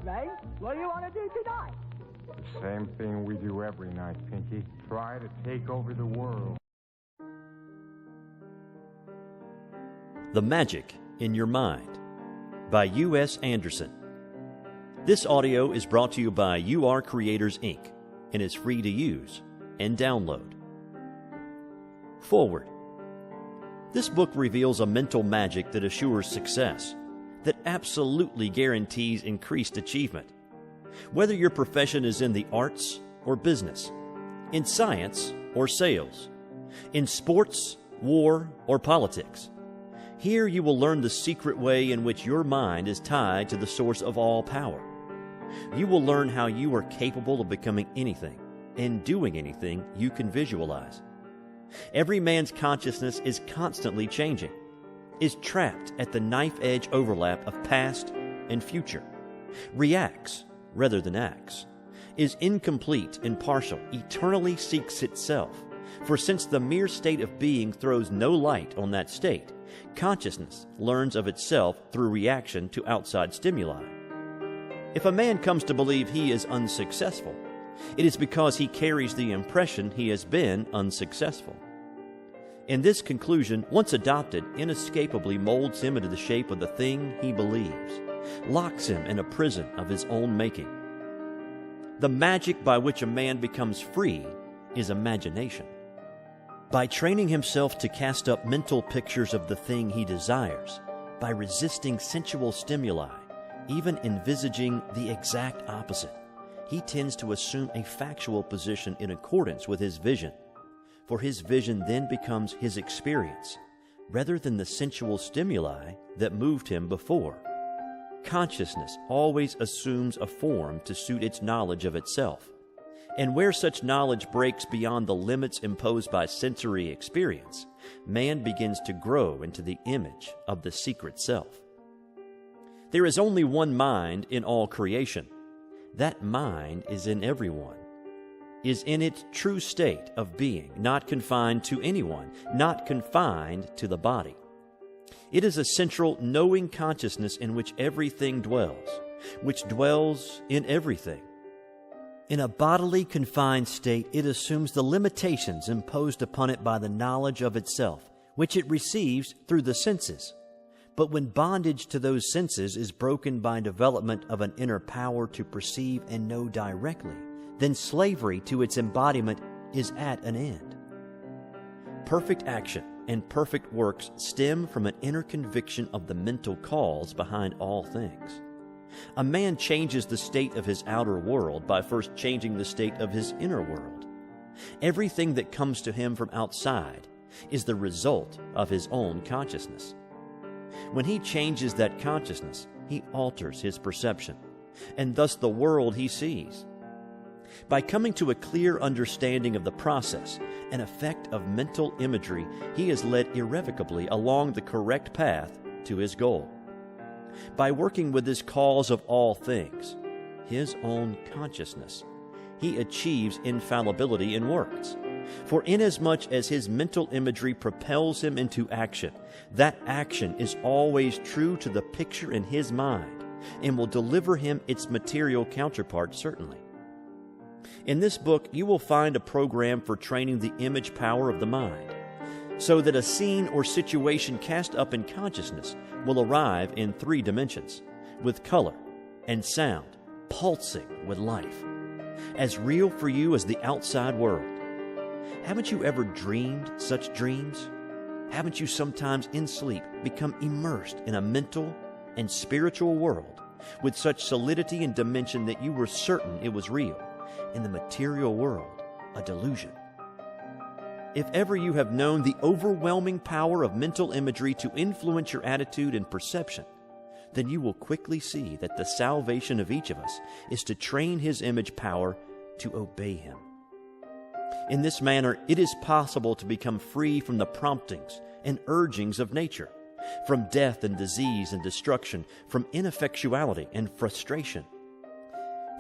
Ray. What do you want to do tonight? The same thing we do every night, Pinky. Try to take over the world. The Magic in Your Mind by U.S. Andersen. This audio is brought to you by UR Creators, Inc. and is free to use and download. Forward. This book reveals a mental magic that assures success, that absolutely guarantees increased achievement. Whether your profession is in the arts or business, in science or sales, in sports, war, or politics, here you will learn the secret way in which your mind is tied to the source of all power. You will learn how you are capable of becoming anything and doing anything you can visualize. Every man's consciousness is constantly changing, is trapped at the knife-edge overlap of past and future, reacts rather than acts, is incomplete and partial, eternally seeks itself. For since the mere state of being throws no light on that state, consciousness learns of itself through reaction to outside stimuli. If a man comes to believe he is unsuccessful, it is because he carries the impression he has been unsuccessful. And this conclusion, once adopted, inescapably molds him into the shape of the thing he believes, locks him in a prison of his own making. The magic by which a man becomes free is imagination. By training himself to cast up mental pictures of the thing he desires, by resisting sensual stimuli, even envisaging the exact opposite, he tends to assume a factual position in accordance with his vision, for his vision then becomes his experience, rather than the sensual stimuli that moved him before. Consciousness always assumes a form to suit its knowledge of itself, and where such knowledge breaks beyond the limits imposed by sensory experience, man begins to grow into the image of the secret self. There is only one mind in all creation. That mind is in everyone, is in its true state of being, not confined to anyone, not confined to the body. It is a central knowing consciousness in which everything dwells, which dwells in everything. In a bodily confined state, it assumes the limitations imposed upon it by the knowledge of itself, which it receives through the senses. But when bondage to those senses is broken by development of an inner power to perceive and know directly, then slavery to its embodiment is at an end. Perfect action and perfect works stem from an inner conviction of the mental cause behind all things. A man changes the state of his outer world by first changing the state of his inner world. Everything that comes to him from outside is the result of his own consciousness. When he changes that consciousness, he alters his perception, and thus the world he sees. By coming to a clear understanding of the process and effect of mental imagery, he is led irrevocably along the correct path to his goal. By working with this cause of all things, his own consciousness, he achieves infallibility in works. For inasmuch as his mental imagery propels him into action, that action is always true to the picture in his mind and will deliver him its material counterpart certainly. In this book, you will find a program for training the image power of the mind, so that a scene or situation cast up in consciousness will arrive in 3 dimensions, with color and sound pulsing with life, as real for you as the outside world. Haven't you ever dreamed such dreams? Haven't you sometimes in sleep become immersed in a mental and spiritual world with such solidity and dimension that you were certain it was real, in the material world a delusion? If ever you have known the overwhelming power of mental imagery to influence your attitude and perception, then you will quickly see that the salvation of each of us is to train his image power to obey him. In this manner, it is possible to become free from the promptings and urgings of nature, from death and disease and destruction, from ineffectuality and frustration.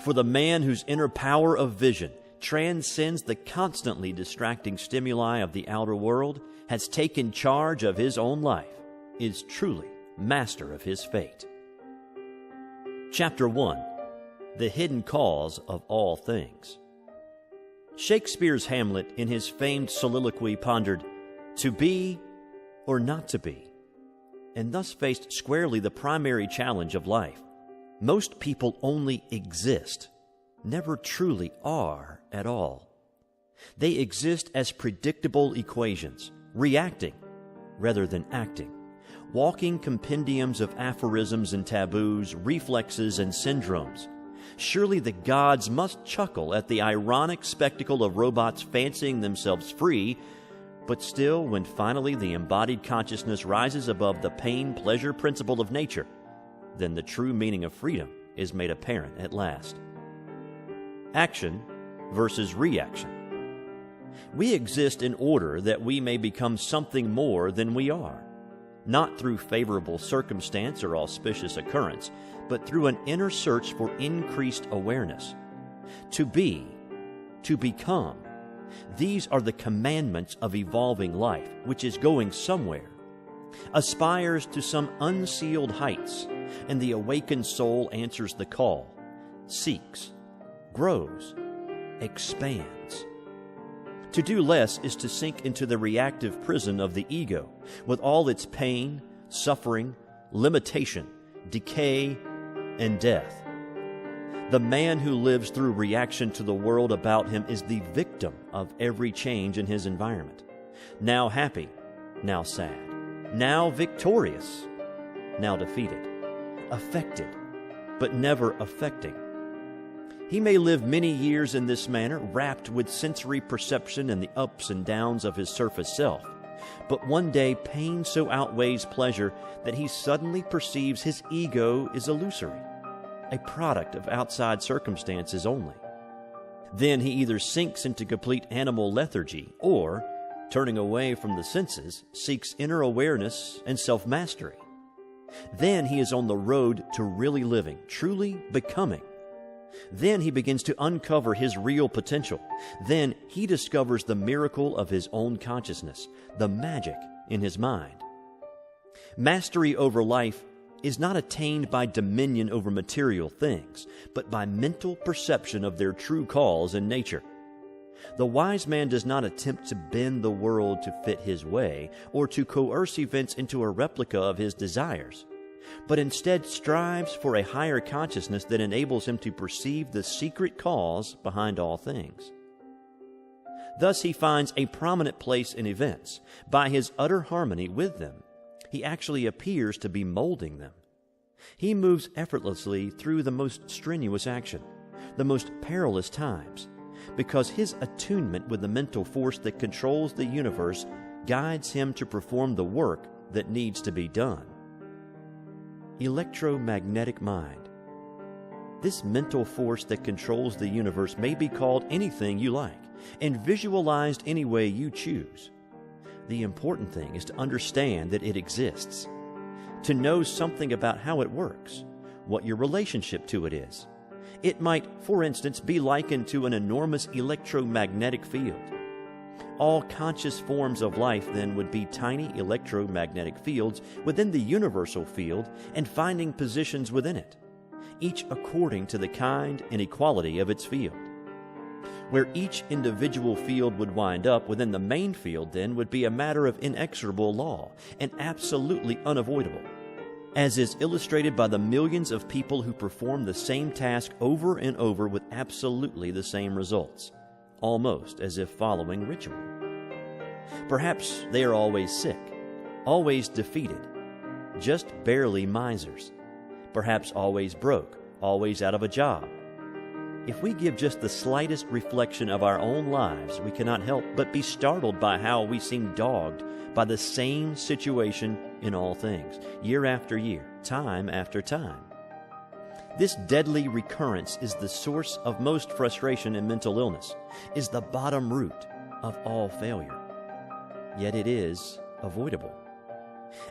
For the man whose inner power of vision transcends the constantly distracting stimuli of the outer world, has taken charge of his own life, is truly master of his fate. Chapter 1. the hidden cause of all things. Shakespeare's Hamlet, in his famed soliloquy, pondered, "To be or not to be," and thus faced squarely the primary challenge of life. Most people only exist, never truly are at all. They exist as predictable equations, reacting rather than acting, walking compendiums of aphorisms and taboos, reflexes and syndromes. Surely the gods must chuckle at the ironic spectacle of robots fancying themselves free, but still, when finally the embodied consciousness rises above the pain-pleasure principle of nature, then the true meaning of freedom is made apparent at last. Action versus reaction. We exist in order that we may become something more than we are, not through favorable circumstance or auspicious occurrence, but through an inner search for increased awareness. To be, to become, these are the commandments of evolving life, which is going somewhere, aspires to some unsealed heights, and the awakened soul answers the call, seeks, grows, expands. To do less is to sink into the reactive prison of the ego, with all its pain, suffering, limitation, decay, and death. The man who lives through reaction to the world about him is the victim of every change in his environment. Now happy, now sad, now victorious, now defeated, affected, but never affecting. He may live many years in this manner, wrapped with sensory perception and the ups and downs of his surface self. But one day pain so outweighs pleasure that he suddenly perceives his ego is illusory, a product of outside circumstances only. Then he either sinks into complete animal lethargy or, turning away from the senses, seeks inner awareness and self-mastery. Then he is on the road to really living, truly becoming. Then he begins to uncover his real potential. Then he discovers the miracle of his own consciousness, the magic in his mind. Mastery over life is not attained by dominion over material things, but by mental perception of their true cause in nature. The wise man does not attempt to bend the world to fit his way or to coerce events into a replica of his desires, but instead strives for a higher consciousness that enables him to perceive the secret cause behind all things. Thus he finds a prominent place in events. By his utter harmony with them, he actually appears to be molding them. He moves effortlessly through the most strenuous action, the most perilous times, because his attunement with the mental force that controls the universe guides him to perform the work that needs to be done. Electromagnetic mind. This mental force that controls the universe may be called anything you like and visualized any way you choose. The important thing is to understand that it exists, to know something about how it works, what your relationship to it is. It might, for instance, be likened to an enormous electromagnetic field. All conscious forms of life then would be tiny electromagnetic fields within the universal field and finding positions within it, each according to the kind and equality of its field. Where each individual field would wind up within the main field then would be a matter of inexorable law and absolutely unavoidable, as is illustrated by the millions of people who perform the same task over and over with absolutely the same results, almost as if following ritual. Perhaps they are always sick, always defeated, just barely misers, perhaps always broke, always out of a job. If we give just the slightest reflection of our own lives, we cannot help but be startled by how we seem dogged by the same situation in all things, year after year, time after time. This deadly recurrence is the source of most frustration and mental illness, is the bottom root of all failure. Yet it is avoidable.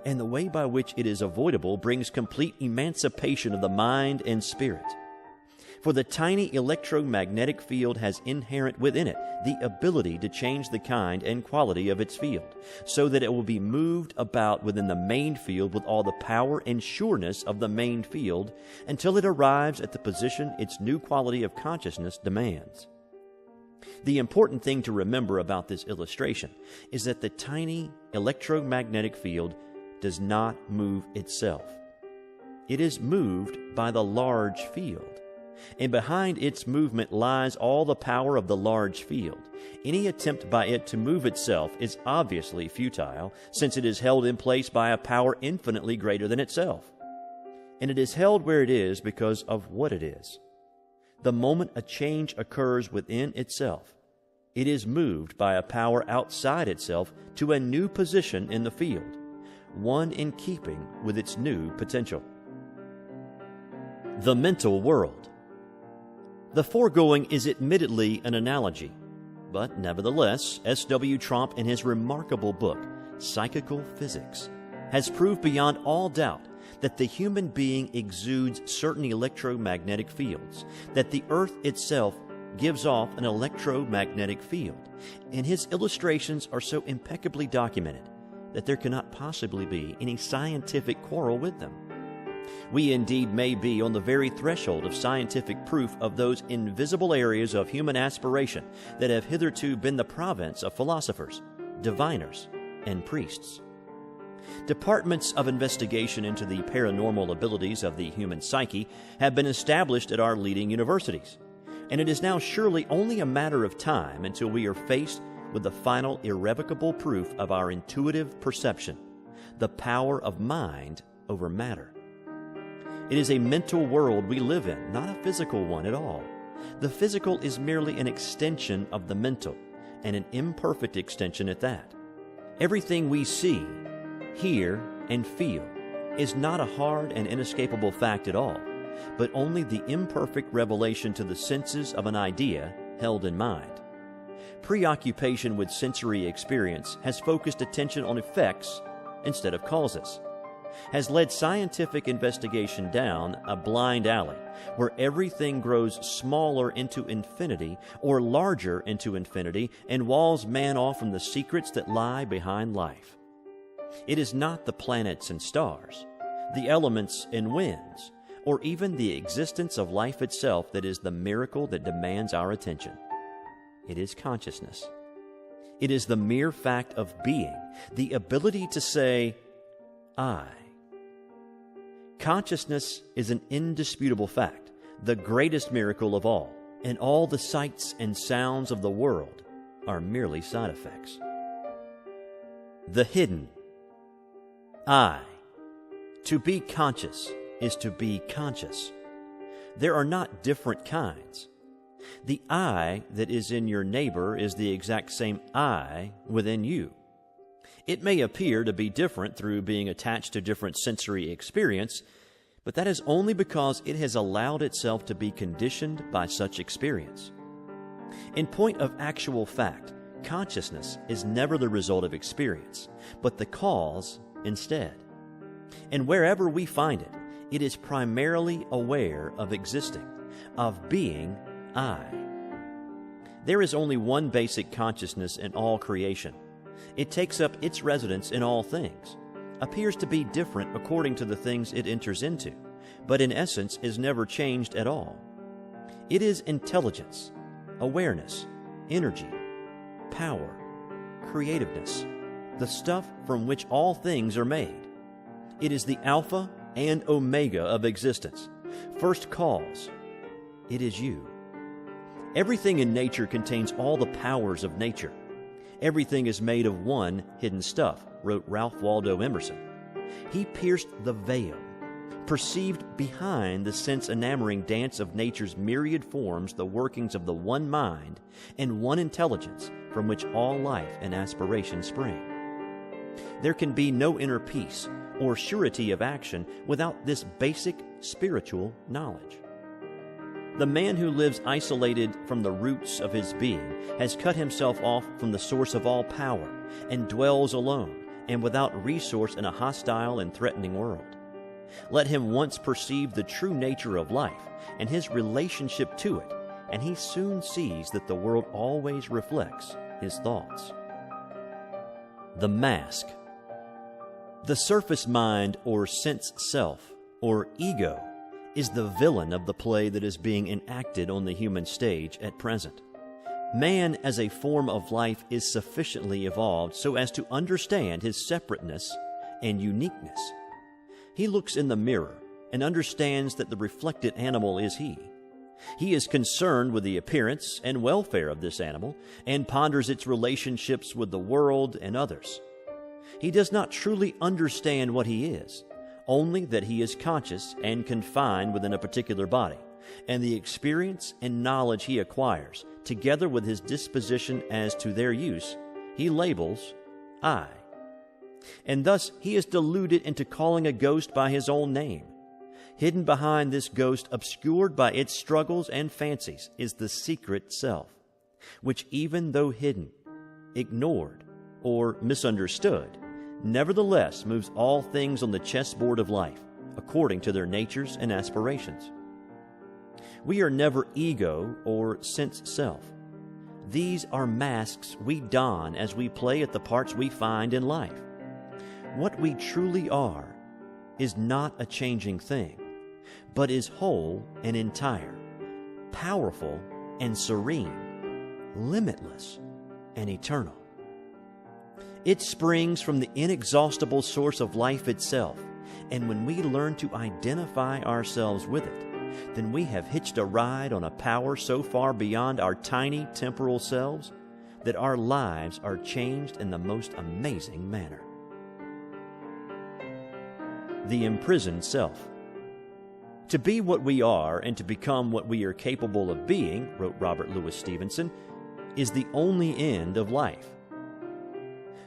And the way by which it is avoidable brings complete emancipation of the mind and spirit. For the tiny electromagnetic field has inherent within it the ability to change the kind and quality of its field, so that it will be moved about within the main field with all the power and sureness of the main field until it arrives at the position its new quality of consciousness demands. The important thing to remember about this illustration is that the tiny electromagnetic field does not move itself. It is moved by the large field, and behind its movement lies all the power of the large field. Any attempt by it to move itself is obviously futile, since it is held in place by a power infinitely greater than itself. And it is held where it is because of what it is. The moment a change occurs within itself, it is moved by a power outside itself to a new position in the field, one in keeping with its new potential. The mental world. The foregoing is admittedly an analogy, but nevertheless, S.W. Tromp, in his remarkable book, Psychical Physics, has proved beyond all doubt that the human being exudes certain electromagnetic fields, that the earth itself gives off an electromagnetic field, and his illustrations are so impeccably documented that there cannot possibly be any scientific quarrel with them. We indeed may be on the very threshold of scientific proof of those invisible areas of human aspiration that have hitherto been the province of philosophers, diviners, and priests. Departments of investigation into the paranormal abilities of the human psyche have been established at our leading universities, and it is now surely only a matter of time until we are faced with the final irrevocable proof of our intuitive perception, the power of mind over matter. It is a mental world we live in, not a physical one at all. The physical is merely an extension of the mental, and an imperfect extension at that. Everything we see, hear, and feel is not a hard and inescapable fact at all, but only the imperfect revelation to the senses of an idea held in mind. Preoccupation with sensory experience has focused attention on effects instead of causes, has led scientific investigation down a blind alley where everything grows smaller into infinity or larger into infinity and walls man off from the secrets that lie behind life. It is not the planets and stars, the elements and winds, or even the existence of life itself that is the miracle that demands our attention. It is consciousness. It is the mere fact of being, the ability to say, I. Consciousness is an indisputable fact, the greatest miracle of all, and all the sights and sounds of the world are merely side effects. The hidden. I. To be conscious is to be conscious. There are not different kinds. The I that is in your neighbor is the exact same I within you. It may appear to be different through being attached to different sensory experience, but that is only because it has allowed itself to be conditioned by such experience. In point of actual fact, consciousness is never the result of experience, but the cause instead. And wherever we find it, it is primarily aware of existing, of being I. There is only one basic consciousness in all creation. It takes up its residence in all things, appears to be different according to the things it enters into, but in essence is never changed at all. It is intelligence, awareness, energy, power, creativeness, the stuff from which all things are made. It is the Alpha and Omega of existence, first cause. It is you. Everything in nature contains all the powers of nature. Everything is made of one hidden stuff, wrote Ralph Waldo Emerson. He pierced the veil, perceived behind the sense-enamoring dance of nature's myriad forms the workings of the one mind and one intelligence from which all life and aspiration spring. There can be no inner peace or surety of action without this basic spiritual knowledge. The man who lives isolated from the roots of his being has cut himself off from the source of all power and dwells alone and without resource in a hostile and threatening world. Let him once perceive the true nature of life and his relationship to it, and he soon sees that the world always reflects his thoughts. The mask. The surface mind or sense self or ego is the villain of the play that is being enacted on the human stage at present. Man as a form of life is sufficiently evolved so as to understand his separateness and uniqueness. He looks in the mirror and understands that the reflected animal is he. He is concerned with the appearance and welfare of this animal and ponders its relationships with the world and others. He does not truly understand what he is, only that he is conscious and confined within a particular body, and the experience and knowledge he acquires, together with his disposition as to their use, he labels I. And thus he is deluded into calling a ghost by his own name. Hidden behind this ghost, obscured by its struggles and fancies, is the secret self, which even though hidden, ignored, or misunderstood, nevertheless moves all things on the chessboard of life, according to their natures and aspirations. We are never ego or sense self. These are masks we don as we play at the parts we find in life. What we truly are is not a changing thing, but is whole and entire, powerful and serene, limitless and eternal. It springs from the inexhaustible source of life itself, and when we learn to identify ourselves with it, then we have hitched a ride on a power so far beyond our tiny temporal selves that our lives are changed in the most amazing manner. The imprisoned self. To be what we are and to become what we are capable of being, wrote Robert Louis Stevenson, is the only end of life.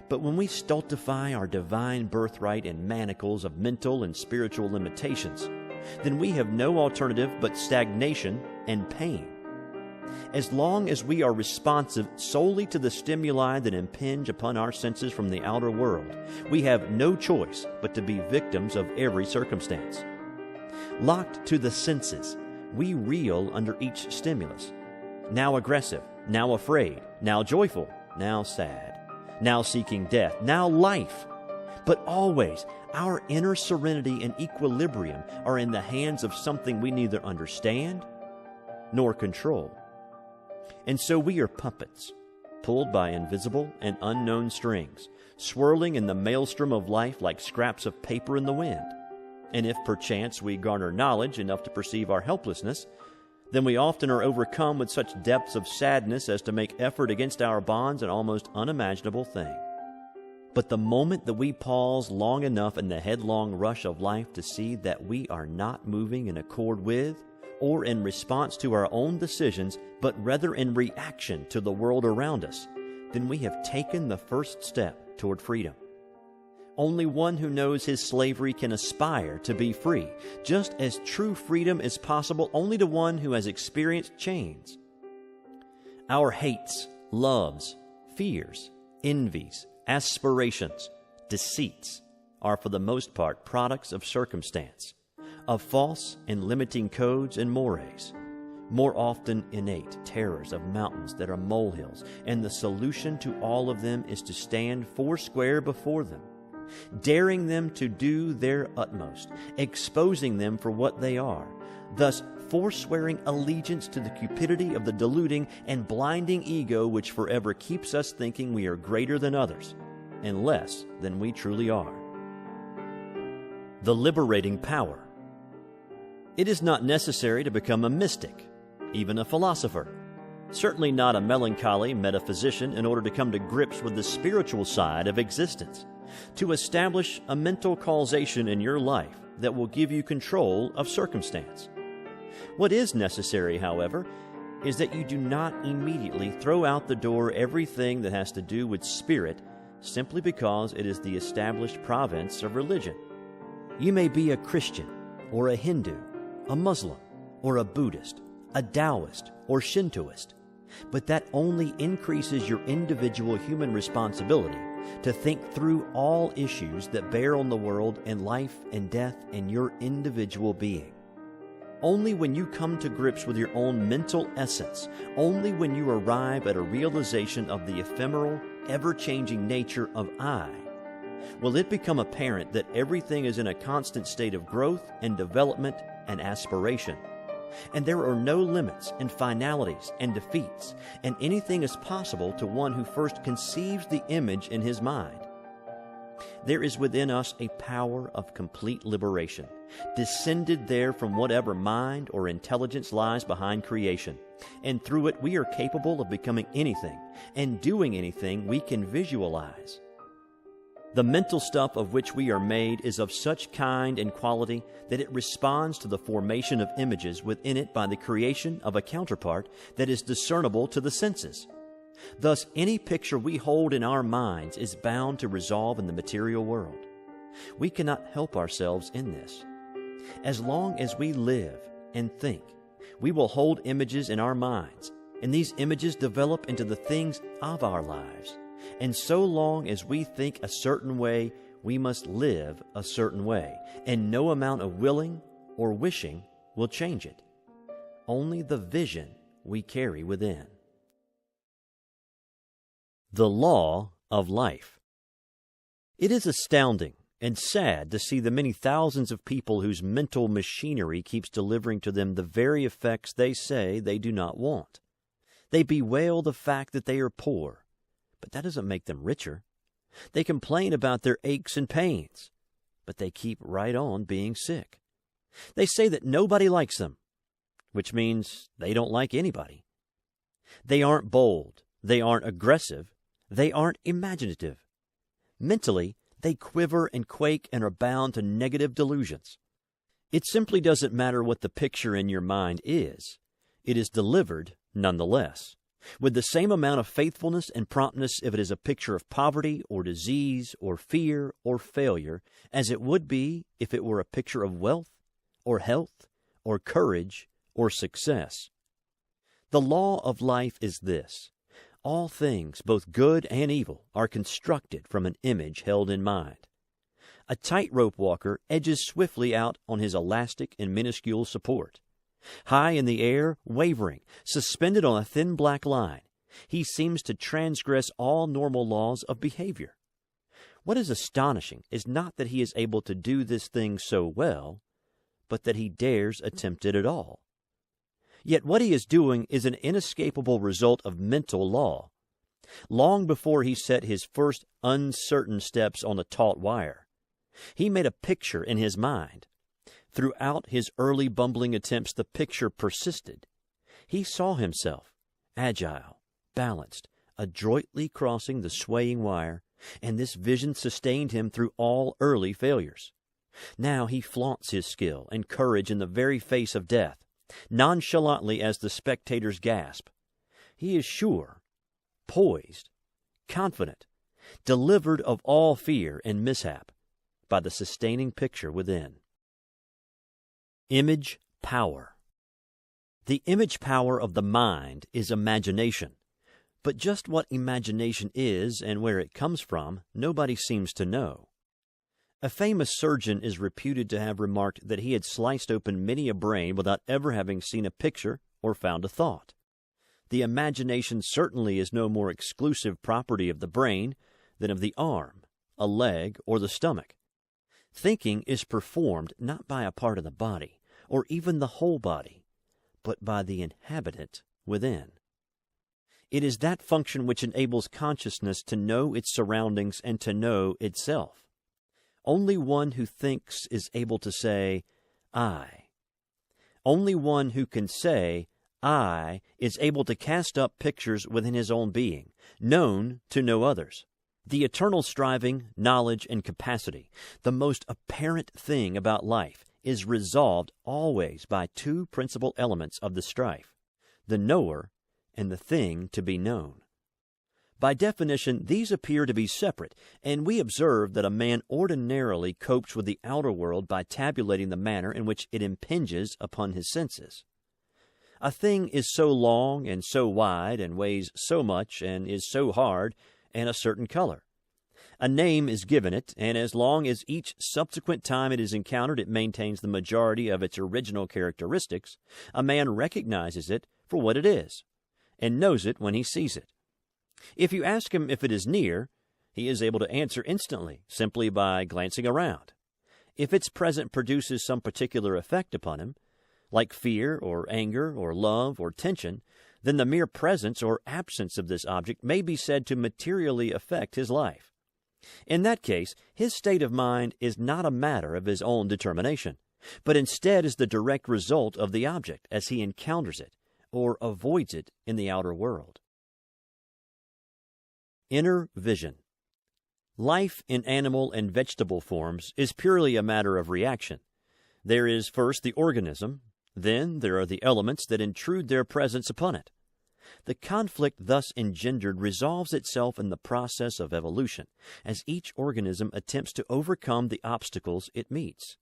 But when we stultify our divine birthright in manacles of mental and spiritual limitations, then we have no alternative but stagnation and pain. As long as we are responsive solely to the stimuli that impinge upon our senses from the outer world, we have no choice but to be victims of every circumstance. Locked to the senses, we reel under each stimulus, now aggressive, now afraid, now joyful, now sad, now seeking death, now life. But always, our inner serenity and equilibrium are in the hands of something we neither understand nor control. And so we are puppets, pulled by invisible and unknown strings, swirling in the maelstrom of life like scraps of paper in the wind. And if perchance we garner knowledge enough to perceive our helplessness, then we often are overcome with such depths of sadness as to make effort against our bonds an almost unimaginable thing. But the moment that we pause long enough in the headlong rush of life to see that we are not moving in accord with or in response to our own decisions, but rather in reaction to the world around us, then we have taken the first step toward freedom. Only one who knows his slavery can aspire to be free, just as true freedom is possible only to one who has experienced chains. Our hates, loves, fears, envies, aspirations, deceits are for the most part products of circumstance, of false and limiting codes and mores, more often innate terrors of mountains that are molehills, and the solution to all of them is to stand foursquare before them, daring them to do their utmost, exposing them for what they are, thus forswearing allegiance to the cupidity of the deluding and blinding ego which forever keeps us thinking we are greater than others and less than we truly are. The liberating power. It is not necessary to become a mystic, even a philosopher, certainly not a melancholy metaphysician in order to come to grips with the spiritual side of existence, to establish a mental causation in your life that will give you control of circumstance. What is necessary, however, is that you do not immediately throw out the door everything that has to do with spirit simply because it is the established province of religion. You may be a Christian or a Hindu, a Muslim or a Buddhist, a Taoist or Shintoist, but that only increases your individual human responsibility to think through all issues that bear on the world and life and death and your individual being. Only when you come to grips with your own mental essence, only when you arrive at a realization of the ephemeral, ever-changing nature of I, will it become apparent that everything is in a constant state of growth and development and aspiration. And there are no limits and finalities and defeats, and anything is possible to one who first conceives the image in his mind. There is within us a power of complete liberation, descended there from whatever mind or intelligence lies behind creation, and through it we are capable of becoming anything and doing anything we can visualize. The mental stuff of which we are made is of such kind and quality that it responds to the formation of images within it by the creation of a counterpart that is discernible to the senses. Thus, any picture we hold in our minds is bound to resolve in the material world. We cannot help ourselves in this. As long as we live and think, we will hold images in our minds, and these images develop into the things of our lives. And so long as we think a certain way, we must live a certain way, and no amount of willing or wishing will change it. Only the vision we carry within. The law of life. It is astounding and sad to see the many thousands of people whose mental machinery keeps delivering to them the very effects they say they do not want. They bewail the fact that they are poor, but that doesn't make them richer. They complain about their aches and pains, but they keep right on being sick. They say that nobody likes them, which means they don't like anybody. They aren't bold, they aren't aggressive, they aren't imaginative. Mentally, they quiver and quake and are bound to negative delusions. It simply doesn't matter what the picture in your mind is. It is delivered nonetheless, with the same amount of faithfulness and promptness if it is a picture of poverty or disease or fear or failure as it would be if it were a picture of wealth or health or courage or success. The law of life is this: all things, both good and evil, are constructed from an image held in mind. A tightrope walker edges swiftly out on his elastic and minuscule support. High in the air, wavering, suspended on a thin black line, he seems to transgress all normal laws of behavior. What is astonishing is not that he is able to do this thing so well, but that he dares attempt it at all. Yet what he is doing is an inescapable result of mental law. Long before he set his first uncertain steps on the taut wire, he made a picture in his mind. Throughout his early bumbling attempts, the picture persisted. He saw himself, agile, balanced, adroitly crossing the swaying wire, and this vision sustained him through all early failures. Now he flaunts his skill and courage in the very face of death, nonchalantly as the spectators gasp. He is sure, poised, confident, delivered of all fear and mishap by the sustaining picture within. Image power. The image power of the mind is imagination, but just what imagination is and where it comes from, nobody seems to know. A famous surgeon is reputed to have remarked that he had sliced open many a brain without ever having seen a picture or found a thought. The imagination certainly is no more exclusive property of the brain than of the arm, a leg, or the stomach. Thinking is performed not by a part of the body, or even the whole body, but by the inhabitant within. It is that function which enables consciousness to know its surroundings and to know itself. Only one who thinks is able to say, I. Only one who can say, I, is able to cast up pictures within his own being, known to no others. The eternal striving, knowledge, and capacity, the most apparent thing about life, is resolved always by two principal elements of the strife, the knower and the thing to be known. By definition, these appear to be separate, and we observe that a man ordinarily copes with the outer world by tabulating the manner in which it impinges upon his senses. A thing is so long and so wide and weighs so much and is so hard and a certain color. A name is given it, and as long as each subsequent time it is encountered it maintains the majority of its original characteristics, a man recognizes it for what it is, and knows it when he sees it. If you ask him if it is near, he is able to answer instantly, simply by glancing around. If its presence produces some particular effect upon him, like fear or anger or love or tension, then the mere presence or absence of this object may be said to materially affect his life. In that case, his state of mind is not a matter of his own determination, but instead is the direct result of the object as he encounters it or avoids it in the outer world. Inner vision. Life in animal and vegetable forms is purely a matter of reaction. There is first the organism, then there are the elements that intrude their presence upon it. The conflict thus engendered resolves itself in the process of evolution, as each organism attempts to overcome the obstacles it meets.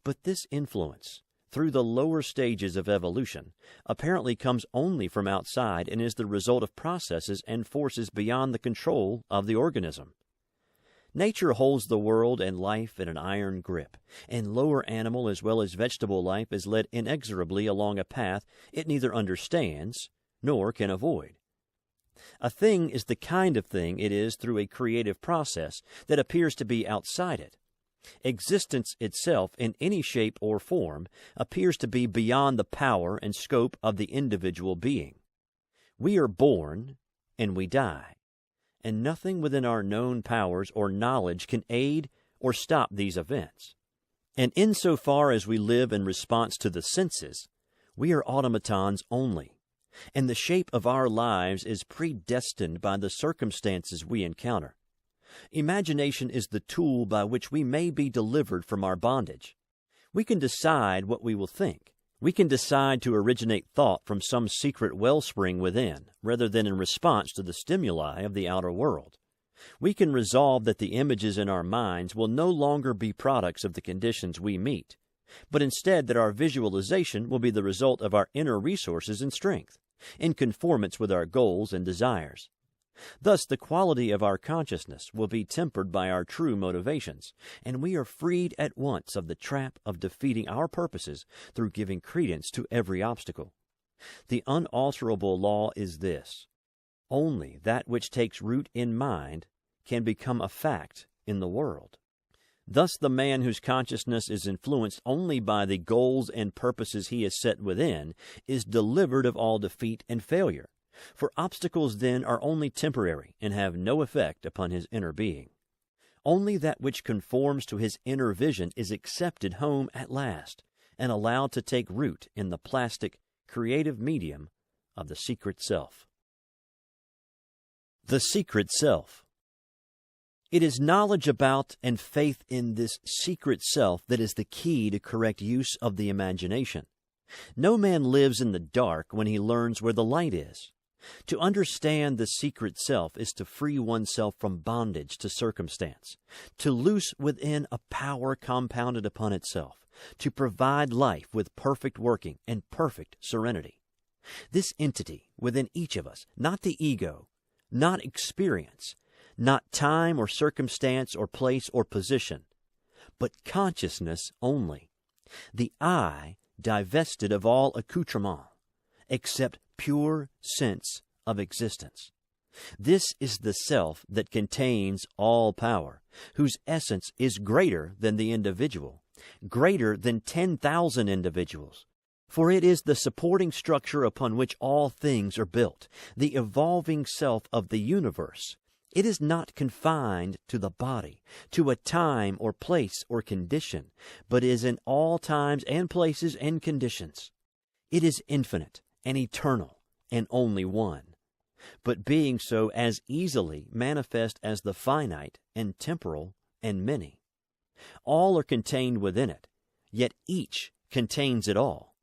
But this influence, through the lower stages of evolution, apparently comes only from outside and is the result of processes and forces beyond the control of the organism. Nature holds the world and life in an iron grip, and lower animal as well as vegetable life is led inexorably along a path it neither understands nor can avoid. A thing is the kind of thing it is through a creative process that appears to be outside it. Existence itself, in any shape or form, appears to be beyond the power and scope of the individual being. We are born, and we die, and nothing within our known powers or knowledge can aid or stop these events. And insofar as we live in response to the senses, we are automatons only, and the shape of our lives is predestined by the circumstances we encounter. Imagination is the tool by which we may be delivered from our bondage. We can decide what we will think. We can decide to originate thought from some secret wellspring within, rather than in response to the stimuli of the outer world. We can resolve that the images in our minds will no longer be products of the conditions we meet, but instead that our visualization will be the result of our inner resources and strength, in conformance with our goals and desires. Thus, the quality of our consciousness will be tempered by our true motivations, and we are freed at once of the trap of defeating our purposes through giving credence to every obstacle. The unalterable law is this: only that which takes root in mind can become a fact in the world. Thus, the man whose consciousness is influenced only by the goals and purposes he has set within is delivered of all defeat and failure. For obstacles then are only temporary and have no effect upon his inner being. Only that which conforms to his inner vision is accepted home at last and allowed to take root in the plastic, creative medium of the secret self. The secret self. It is knowledge about and faith in this secret self that is the key to correct use of the imagination. No man lives in the dark when he learns where the light is. To understand the secret self is to free oneself from bondage to circumstance, to loose within a power compounded upon itself, to provide life with perfect working and perfect serenity. This entity within each of us, not the ego, not experience, not time or circumstance or place or position, but consciousness only, the I divested of all accoutrement, except pure sense of existence. This is the self that contains all power, whose essence is greater than the individual, greater than 10,000 individuals. For it is the supporting structure upon which all things are built, the evolving self of the universe. It is not confined to the body, to a time or place or condition, but is in all times and places and conditions. It is infinite and eternal and only one, but being so as easily manifest as the finite and temporal and many. All are contained within it, yet each contains it all.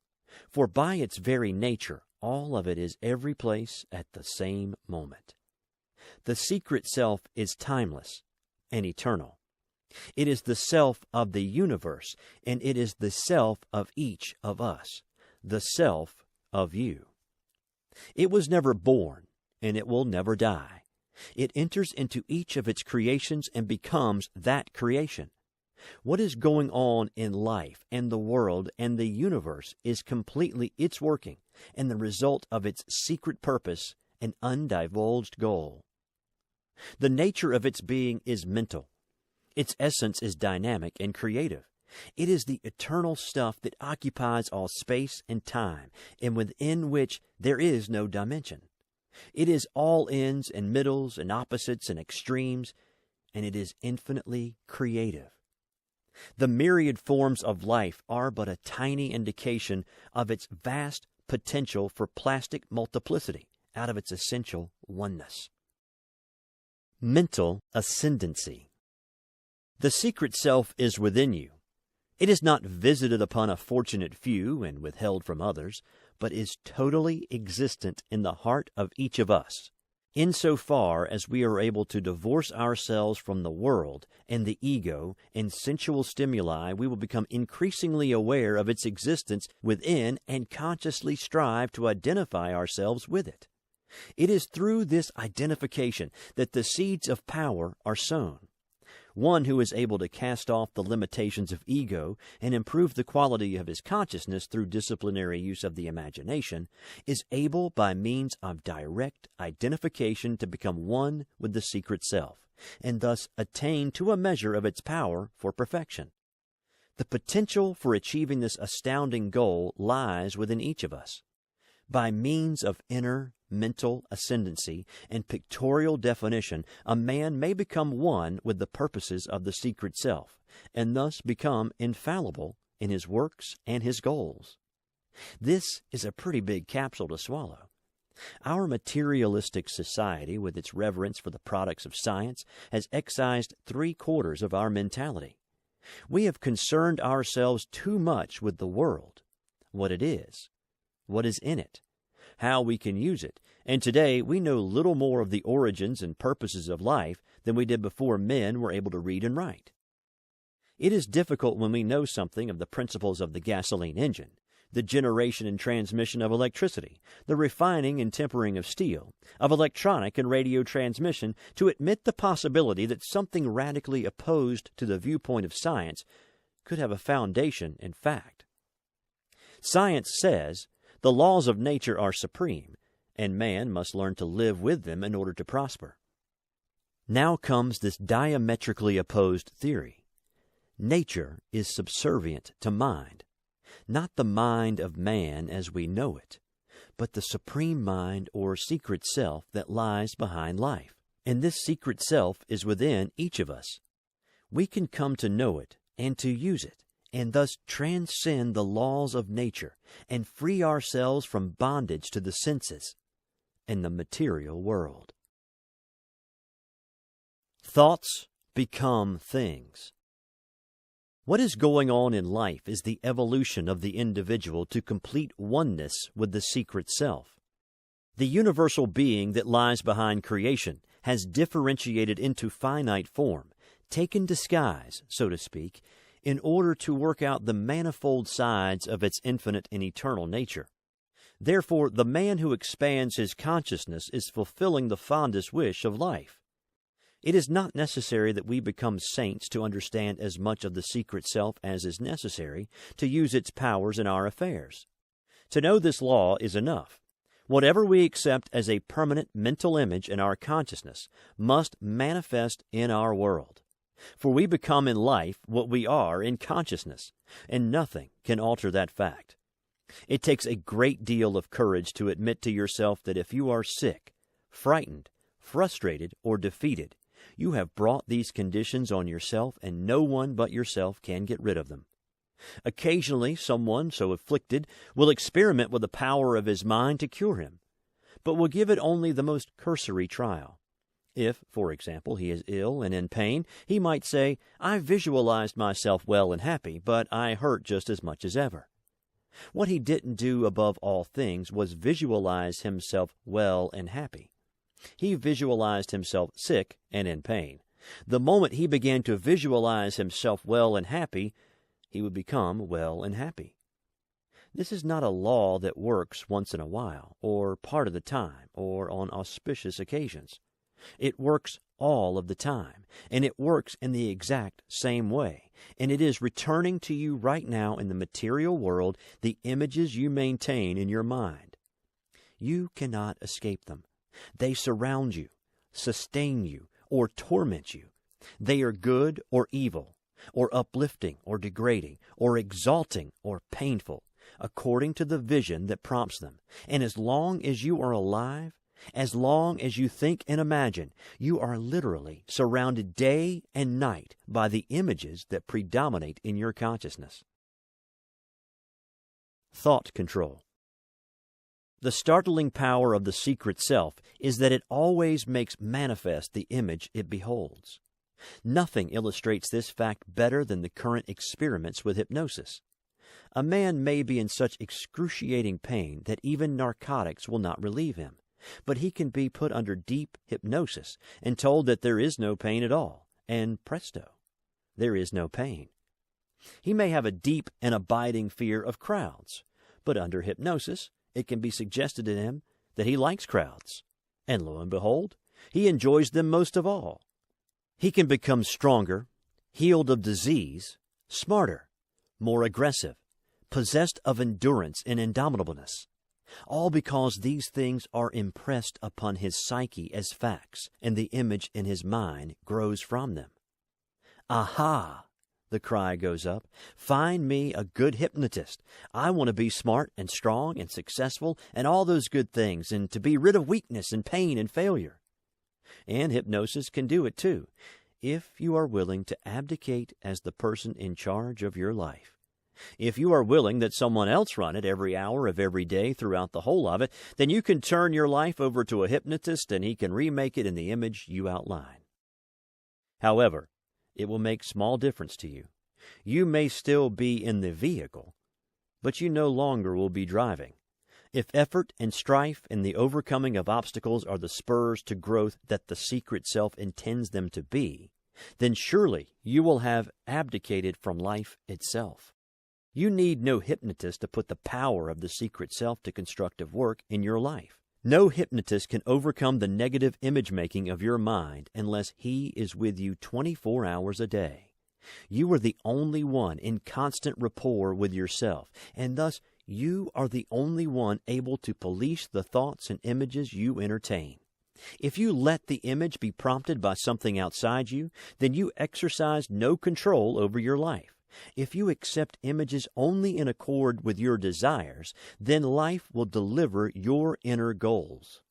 For by its very nature, all of it is every place at the same moment. The secret self is timeless and eternal. It is the self of the universe, and it is the self of each of us, the self of you. It was never born, and it will never die. It enters into each of its creations and becomes that creation. What is going on in life and the world and the universe is completely its working and the result of its secret purpose and undivulged goal. The nature of its being is mental. Its essence is dynamic and creative. It is the eternal stuff that occupies all space and time, and within which there is no dimension. It is all ends and middles and opposites and extremes, and it is infinitely creative. The myriad forms of life are but a tiny indication of its vast potential for plastic multiplicity out of its essential oneness. Mental ascendancy. The secret self is within you. It is not visited upon a fortunate few and withheld from others, but is totally existent in the heart of each of us, insofar as we are able to divorce ourselves from the world and the ego and sensual stimuli. We will become increasingly aware of its existence within and consciously strive to identify ourselves with it. It is through this identification that the seeds of power are sown. One who is able to cast off the limitations of ego and improve the quality of his consciousness through disciplinary use of the imagination is able by means of direct identification to become one with the secret self, and thus attain to a measure of its power for perfection. The potential for achieving this astounding goal lies within each of us. By means of inner mental ascendancy and pictorial definition, a man may become one with the purposes of the secret self, and thus become infallible in his works and his goals. This is a pretty big capsule to swallow. Our materialistic society, with its reverence for the products of science, has excised 3/4 of our mentality. We have concerned ourselves too much with the world, what it is, what is in it, how we can use it, and today we know little more of the origins and purposes of life than we did before men were able to read and write. It is difficult when we know something of the principles of the gasoline engine, the generation and transmission of electricity, the refining and tempering of steel, of electronic and radio transmission, to admit the possibility that something radically opposed to the viewpoint of science could have a foundation in fact. Science says the laws of nature are supreme, and man must learn to live with them in order to prosper. Now comes this diametrically opposed theory. Nature is subservient to mind, not the mind of man as we know it, but the supreme mind or secret self that lies behind life. And this secret self is within each of us. We can come to know it and to use it, and thus transcend the laws of nature and free ourselves from bondage to the senses and the material world. Thoughts become things. What is going on in life is the evolution of the individual to complete oneness with the secret self. The universal being that lies behind creation has differentiated into finite form, taken disguise, so to speak, in order to work out the manifold sides of its infinite and eternal nature. Therefore, the man who expands his consciousness is fulfilling the fondest wish of life. It is not necessary that we become saints to understand as much of the secret self as is necessary to use its powers in our affairs. To know this law is enough. Whatever we accept as a permanent mental image in our consciousness must manifest in our world. For we become in life what we are in consciousness, and nothing can alter that fact. It takes a great deal of courage to admit to yourself that if you are sick, frightened, frustrated, or defeated, you have brought these conditions on yourself, and no one but yourself can get rid of them. Occasionally, someone so afflicted will experiment with the power of his mind to cure him, but will give it only the most cursory trial. If, for example, he is ill and in pain, he might say, "I visualized myself well and happy, but I hurt just as much as ever." What he didn't do above all things was visualize himself well and happy. He visualized himself sick and in pain. The moment he began to visualize himself well and happy, he would become well and happy. This is not a law that works once in a while, or part of the time, or on auspicious occasions. It works all of the time, and it works in the exact same way, and it is returning to you right now in the material world the images you maintain in your mind. You cannot escape them. They surround you, sustain you, or torment you. They are good or evil, or uplifting or degrading, or exalting or painful, according to the vision that prompts them. And as long as you are alive, as long as you think and imagine, you are literally surrounded day and night by the images that predominate in your consciousness. Thought control. The startling power of the secret self is that it always makes manifest the image it beholds. Nothing illustrates this fact better than the current experiments with hypnosis. A man may be in such excruciating pain that even narcotics will not relieve him, but he can be put under deep hypnosis and told that there is no pain at all, and presto, there is no pain. He may have a deep and abiding fear of crowds, but under hypnosis it can be suggested to him that he likes crowds, and lo and behold, he enjoys them most of all. He can become stronger, healed of disease, smarter, more aggressive, possessed of endurance and indomitableness, all because these things are impressed upon his psyche as facts, and the image in his mind grows from them. Aha! The cry goes up. Find me a good hypnotist. I want to be smart and strong and successful and all those good things, and to be rid of weakness and pain and failure. And hypnosis can do it too, if you are willing to abdicate as the person in charge of your life. If you are willing that someone else run it every hour of every day throughout the whole of it, then you can turn your life over to a hypnotist and he can remake it in the image you outline. However, it will make small difference to you. You may still be in the vehicle, but you no longer will be driving. If effort and strife and the overcoming of obstacles are the spurs to growth that the secret self intends them to be, then surely you will have abdicated from life itself. You need no hypnotist to put the power of the secret self to constructive work in your life. No hypnotist can overcome the negative image-making of your mind unless he is with you 24 hours a day. You are the only one in constant rapport with yourself, and thus you are the only one able to police the thoughts and images you entertain. If you let the image be prompted by something outside you, then you exercise no control over your life. If you accept images only in accord with your desires, then life will deliver your inner goals.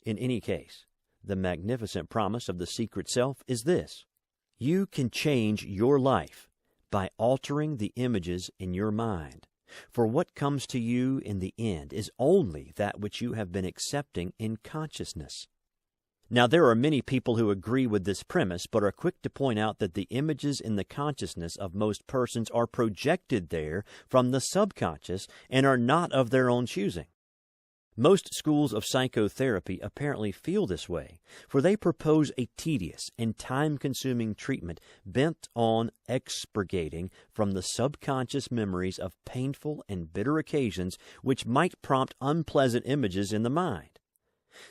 In any case, the magnificent promise of the secret self is this: you can change your life by altering the images in your mind. For what comes to you in the end is only that which you have been accepting in consciousness. Now, there are many people who agree with this premise, but are quick to point out that the images in the consciousness of most persons are projected there from the subconscious and are not of their own choosing. Most schools of psychotherapy apparently feel this way, for they propose a tedious and time-consuming treatment bent on expurgating from the subconscious memories of painful and bitter occasions which might prompt unpleasant images in the mind.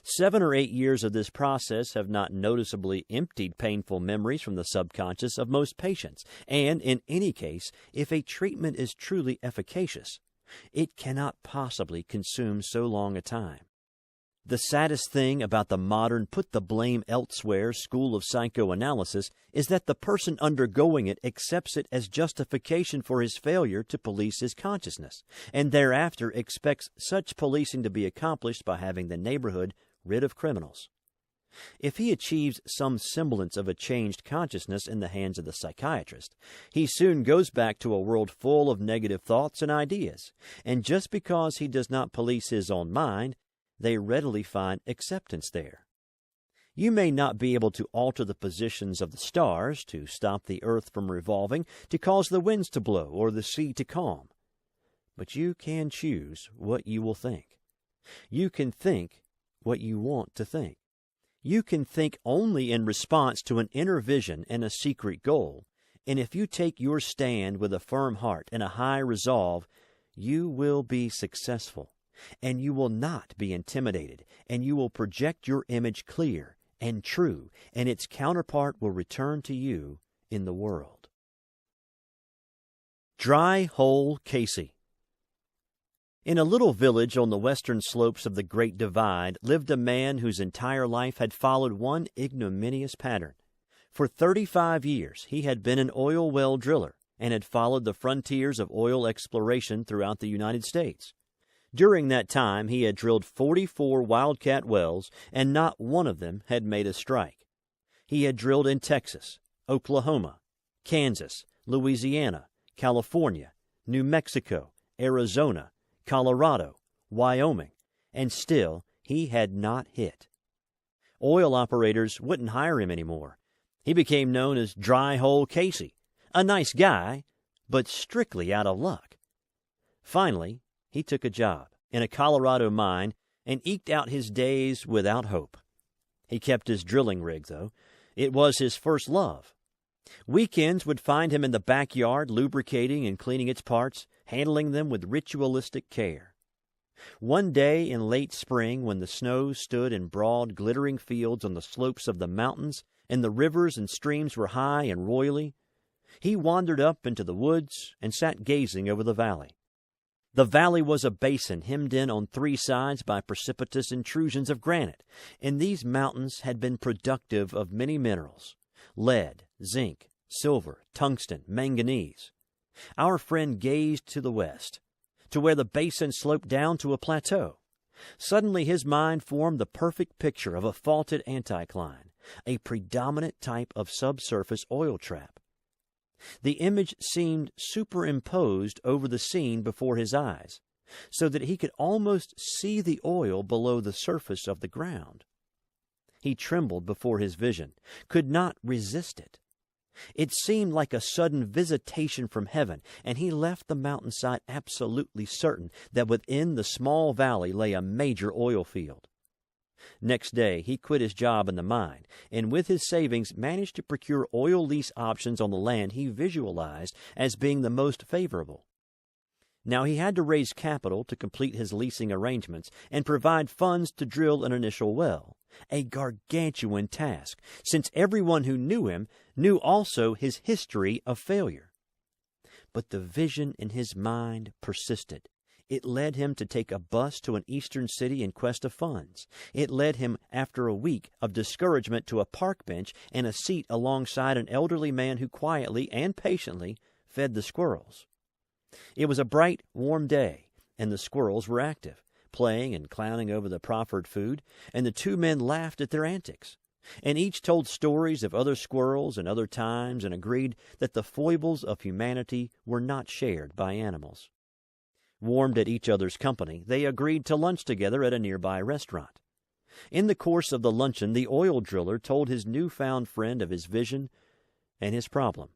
7 or 8 years of this process have not noticeably emptied painful memories from the subconscious of most patients, and in any case, if a treatment is truly efficacious, it cannot possibly consume so long a time. The saddest thing about the modern put-the-blame-elsewhere school of psychoanalysis is that the person undergoing it accepts it as justification for his failure to police his consciousness, and thereafter expects such policing to be accomplished by having the neighborhood rid of criminals. If he achieves some semblance of a changed consciousness in the hands of the psychiatrist, he soon goes back to a world full of negative thoughts and ideas, and just because he does not police his own mind, they readily find acceptance there. You may not be able to alter the positions of the stars, to stop the earth from revolving, to cause the winds to blow or the sea to calm, but you can choose what you will think. You can think what you want to think. You can think only in response to an inner vision and a secret goal, and if you take your stand with a firm heart and a high resolve, you will be successful, and you will not be intimidated, and you will project your image clear and true, and its counterpart will return to you in the world. Dry Hole Casey. In a little village on the western slopes of the Great Divide lived a man whose entire life had followed one ignominious pattern. For 35 years he had been an oil well driller and had followed the frontiers of oil exploration throughout the United States. During that time he had drilled 44 wildcat wells, and not one of them had made a strike. He had drilled in Texas, Oklahoma, Kansas, Louisiana, California, New Mexico, Arizona, Colorado, Wyoming, and still he had not hit. Oil operators wouldn't hire him anymore. He became known as Dry Hole Casey, a nice guy, but strictly out of luck. Finally, he took a job in a Colorado mine and eked out his days without hope. He kept his drilling rig, though. It was his first love. Weekends would find him in the backyard lubricating and cleaning its parts, handling them with ritualistic care. One day in late spring, when the snow stood in broad, glittering fields on the slopes of the mountains and the rivers and streams were high and roily, he wandered up into the woods and sat gazing over the valley. The valley was a basin hemmed in on 3 sides by precipitous intrusions of granite, and these mountains had been productive of many minerals: lead, zinc, silver, tungsten, manganese. Our friend gazed to the west, to where the basin sloped down to a plateau. Suddenly his mind formed the perfect picture of a faulted anticline, a predominant type of subsurface oil trap. The image seemed superimposed over the scene before his eyes, so that he could almost see the oil below the surface of the ground. He trembled before his vision, could not resist it. It seemed like a sudden visitation from heaven, and he left the mountainside absolutely certain that within the small valley lay a major oil field. Next day he quit his job in the mine, and with his savings managed to procure oil lease options on the land he visualized as being the most favorable. Now he had to raise capital to complete his leasing arrangements and provide funds to drill an initial well, a gargantuan task, since everyone who knew him knew also his history of failure. But the vision in his mind persisted. It led him to take a bus to an eastern city in quest of funds. It led him, after a week of discouragement, to a park bench and a seat alongside an elderly man who quietly and patiently fed the squirrels. It was a bright, warm day, and the squirrels were active, playing and clowning over the proffered food, and the 2 men laughed at their antics. And each told stories of other squirrels and other times, and agreed that the foibles of humanity were not shared by animals. Warmed at each other's company, they agreed to lunch together at a nearby restaurant. In the course of the luncheon, the oil driller told his newfound friend of his vision and his problem.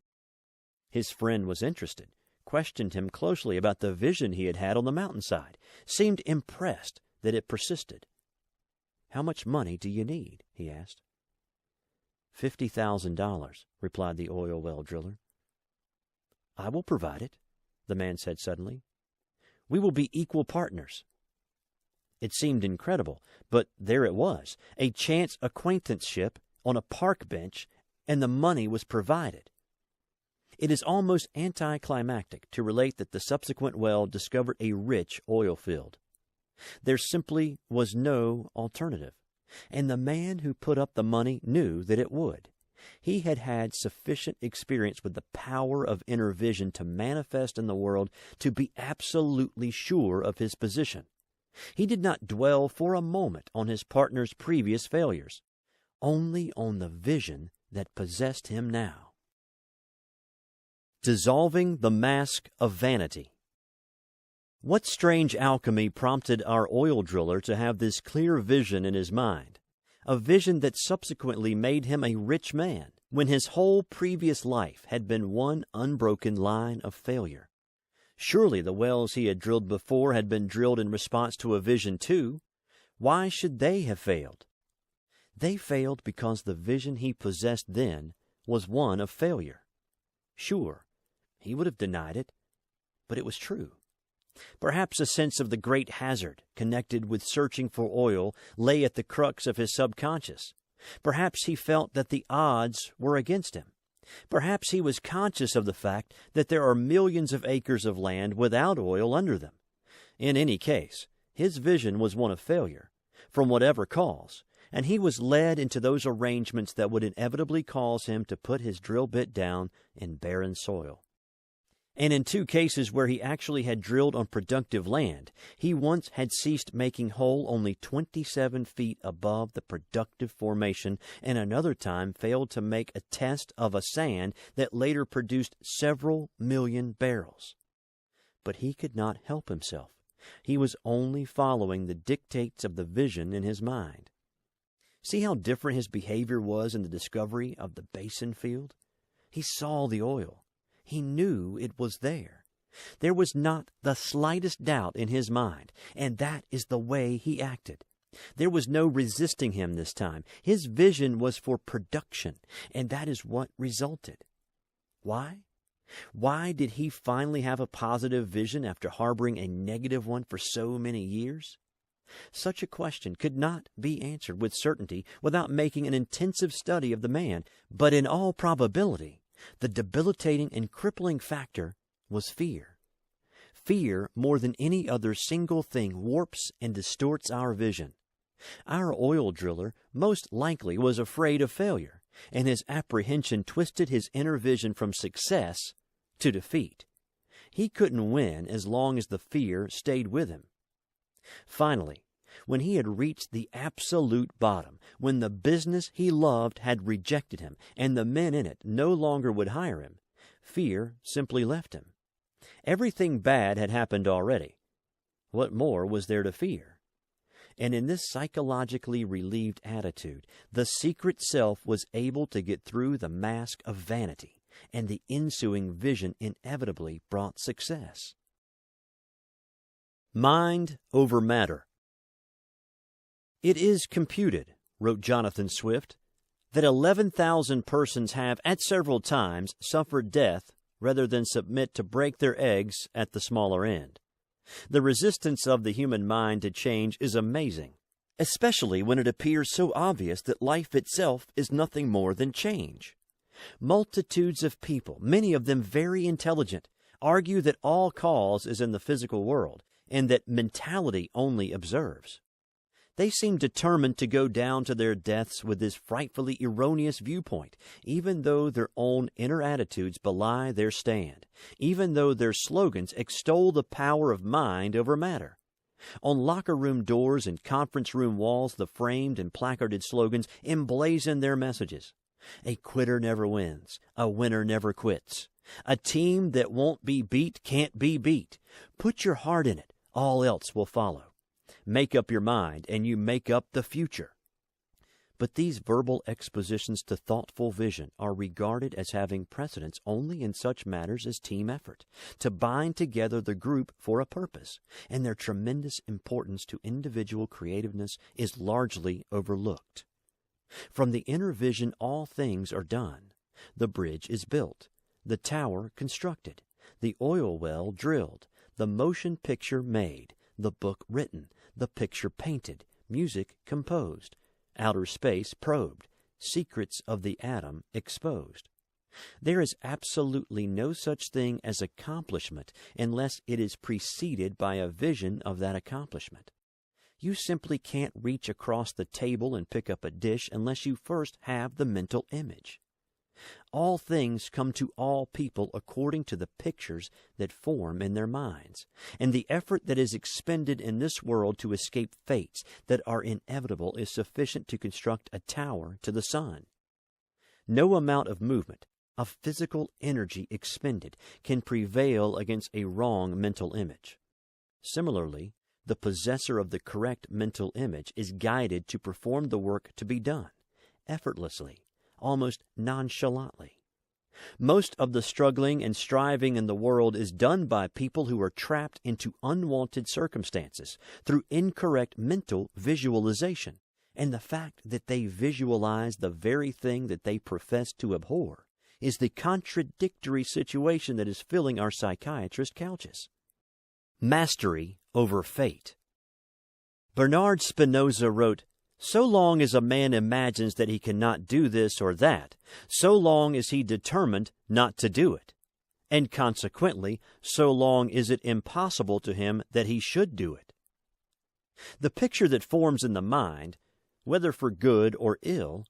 His friend was interested, questioned him closely about the vision he had had on the mountainside, seemed impressed that it persisted. "How much money do you need?" he asked. $50,000, replied the oil well driller. "I will provide it," the man said suddenly. "We will be equal partners." It seemed incredible, but there it was, a chance acquaintanceship on a park bench, and the money was provided. It is almost anticlimactic to relate that the subsequent well discovered a rich oil field. There simply was no alternative, and the man who put up the money knew that it would. He had had sufficient experience with the power of inner vision to manifest in the world to be absolutely sure of his position. He did not dwell for a moment on his partner's previous failures, only on the vision that possessed him now. Dissolving the mask of vanity. What strange alchemy prompted our oil driller to have this clear vision in his mind? A vision that subsequently made him a rich man, when his whole previous life had been one unbroken line of failure. Surely the wells he had drilled before had been drilled in response to a vision too. Why should they have failed? They failed because the vision he possessed then was one of failure. Sure, he would have denied it, but it was true. Perhaps a sense of the great hazard connected with searching for oil lay at the crux of his subconscious. Perhaps he felt that the odds were against him. Perhaps he was conscious of the fact that there are millions of acres of land without oil under them. In any case, his vision was one of failure, from whatever cause, and he was led into those arrangements that would inevitably cause him to put his drill bit down in barren soil. And in 2 cases where he actually had drilled on productive land, he once had ceased making hole only 27 feet above the productive formation, and another time failed to make a test of a sand that later produced several million barrels. But he could not help himself. He was only following the dictates of the vision in his mind. See how different his behavior was in the discovery of the basin field? He saw the oil. He knew it was there. There was not the slightest doubt in his mind, and that is the way he acted. There was no resisting him this time. His vision was for production, and that is what resulted. Why? Why did he finally have a positive vision after harboring a negative one for so many years? Such a question could not be answered with certainty without making an intensive study of the man, but in all probability, the debilitating and crippling factor was fear. Fear, more than any other single thing, warps and distorts our vision. Our oil driller most likely was afraid of failure, and his apprehension twisted his inner vision from success to defeat. He couldn't win as long as the fear stayed with him. Finally, when he had reached the absolute bottom, when the business he loved had rejected him and the men in it no longer would hire him, fear simply left him. Everything bad had happened already. What more was there to fear? And in this psychologically relieved attitude, the secret self was able to get through the mask of vanity, and the ensuing vision inevitably brought success. Mind over matter. It is computed, wrote Jonathan Swift, that 11,000 persons have at several times suffered death rather than submit to break their eggs at the smaller end. The resistance of the human mind to change is amazing, especially when it appears so obvious that life itself is nothing more than change. Multitudes of people, many of them very intelligent, argue that all cause is in the physical world and that mentality only observes. They seem determined to go down to their deaths with this frightfully erroneous viewpoint, even though their own inner attitudes belie their stand, even though their slogans extol the power of mind over matter. On locker room doors and conference room walls, the framed and placarded slogans emblazon their messages. A quitter never wins. A winner never quits. A team that won't be beat can't be beat. Put your heart in it. All else will follow. Make up your mind, and you make up the future. But these verbal expositions to thoughtful vision are regarded as having precedence only in such matters as team effort, to bind together the group for a purpose, and their tremendous importance to individual creativeness is largely overlooked. From the inner vision all things are done. The bridge is built, the tower constructed, the oil well drilled, the motion picture made, the book written, the picture painted, music composed, outer space probed, secrets of the atom exposed. There is absolutely no such thing as accomplishment unless it is preceded by a vision of that accomplishment. You simply can't reach across the table and pick up a dish unless you first have the mental image. All things come to all people according to the pictures that form in their minds, and the effort that is expended in this world to escape fates that are inevitable is sufficient to construct a tower to the sun. No amount of movement, of physical energy expended, can prevail against a wrong mental image. Similarly, the possessor of the correct mental image is guided to perform the work to be done, effortlessly, almost nonchalantly. Most of the struggling and striving in the world is done by people who are trapped into unwanted circumstances through incorrect mental visualization, and the fact that they visualize the very thing that they profess to abhor is the contradictory situation that is filling our psychiatrist couches. Mastery over fate. Bernard Spinoza wrote, So long as a man imagines that he cannot do this or that, so long is he determined not to do it. And consequently, so long is it impossible to him that he should do it. The picture that forms in the mind, whether for good or ill,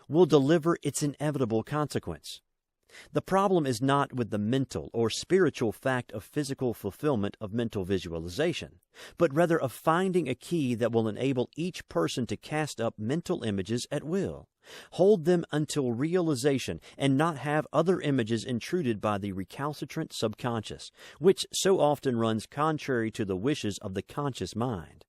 will deliver its inevitable consequence. The problem is not with the mental or spiritual fact of physical fulfillment of mental visualization, but rather of finding a key that will enable each person to cast up mental images at will, hold them until realization, and not have other images intruded by the recalcitrant subconscious, which so often runs contrary to the wishes of the conscious mind.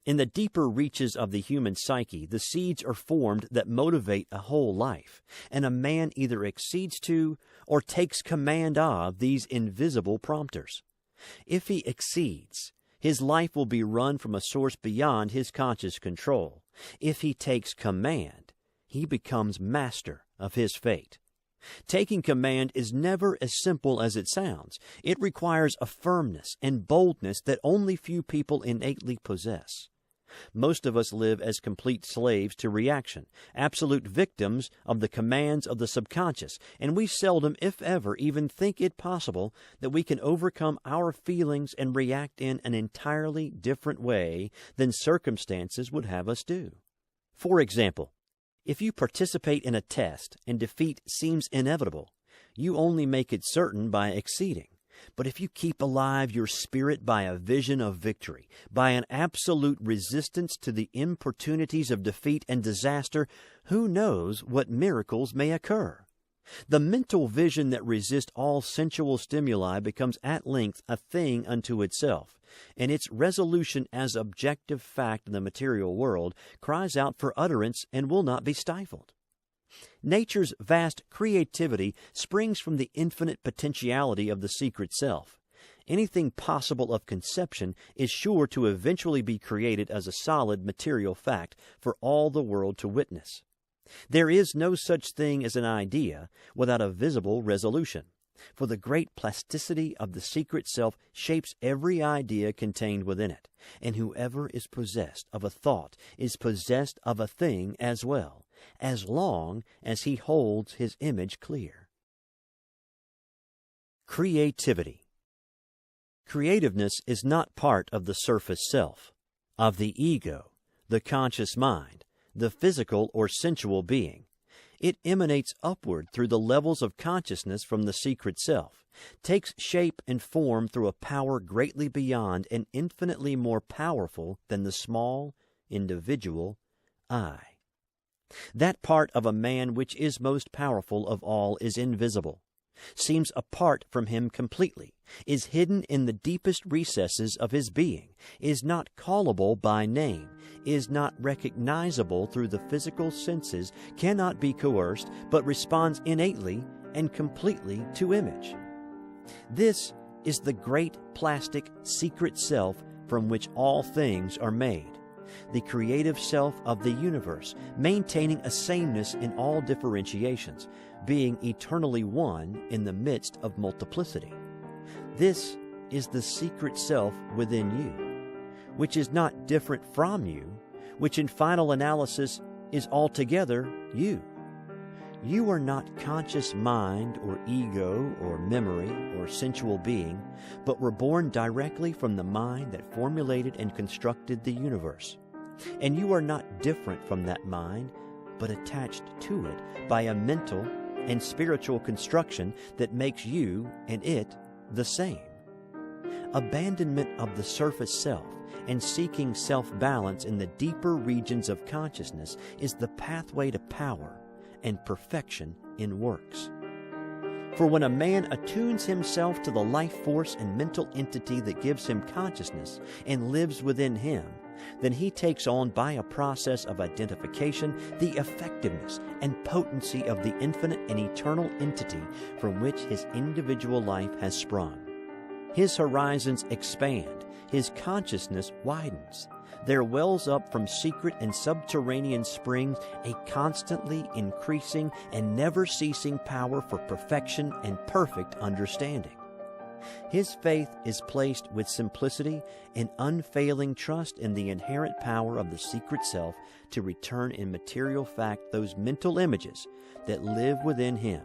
In the deeper reaches of the human psyche, the seeds are formed that motivate a whole life, and a man either accedes to or takes command of these invisible prompters. If he exceeds, his life will be run from a source beyond his conscious control. If he takes command, he becomes master of his fate. Taking command is never as simple as it sounds. It requires a firmness and boldness that only few people innately possess. Most of us live as complete slaves to reaction, absolute victims of the commands of the subconscious, and we seldom, if ever, even think it possible that we can overcome our feelings and react in an entirely different way than circumstances would have us do. For example, if you participate in a test and defeat seems inevitable, you only make it certain by exceeding. But if you keep alive your spirit by a vision of victory, by an absolute resistance to the importunities of defeat and disaster, who knows what miracles may occur? The mental vision that resists all sensual stimuli becomes at length a thing unto itself, and its resolution as objective fact in the material world cries out for utterance and will not be stifled. Nature's vast creativity springs from the infinite potentiality of the secret self. Anything possible of conception is sure to eventually be created as a solid material fact for all the world to witness. There is no such thing as an idea without a visible resolution, for the great plasticity of the secret self shapes every idea contained within it, and whoever is possessed of a thought is possessed of a thing as well, as long as he holds his image clear. Creativity. Creativeness is not part of the surface self, of the ego, the conscious mind, the physical or sensual being. It emanates upward through the levels of consciousness from the secret self, takes shape and form through a power greatly beyond and infinitely more powerful than the small, individual I. That part of a man which is most powerful of all is invisible, seems apart from him completely, is hidden in the deepest recesses of his being, is not callable by name, is not recognizable through the physical senses, cannot be coerced, but responds innately and completely to image. This is the great plastic secret self from which all things are made, the creative self of the universe, maintaining a sameness in all differentiations, being eternally one in the midst of multiplicity. This is the secret self within you, which is not different from you, which in final analysis is altogether you. You are not conscious mind or ego or memory or sensual being, but were born directly from the mind that formulated and constructed the universe. And you are not different from that mind, but attached to it by a mental and spiritual construction that makes you and it the same. Abandonment of the surface self and seeking self-balance in the deeper regions of consciousness is the pathway to power and perfection in works. For when a man attunes himself to the life force and mental entity that gives him consciousness and lives within him, then he takes on by a process of identification the effectiveness and potency of the infinite and eternal entity from which his individual life has sprung. His horizons expand, his consciousness widens. There wells up from secret and subterranean springs a constantly increasing and never ceasing power for perfection and perfect understanding. His faith is placed with simplicity and unfailing trust in the inherent power of the secret self to return in material fact those mental images that live within him,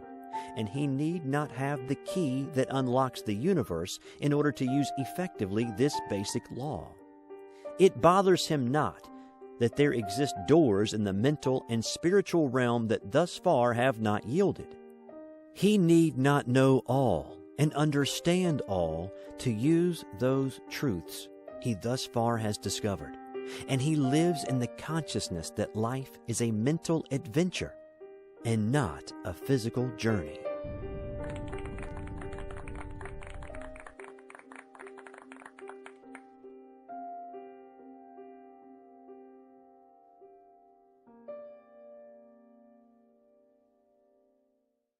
and he need not have the key that unlocks the universe in order to use effectively this basic law. It bothers him not that there exist doors in the mental and spiritual realm that thus far have not yielded. He need not know all and understand all to use those truths he thus far has discovered, and he lives in the consciousness that life is a mental adventure and not a physical journey.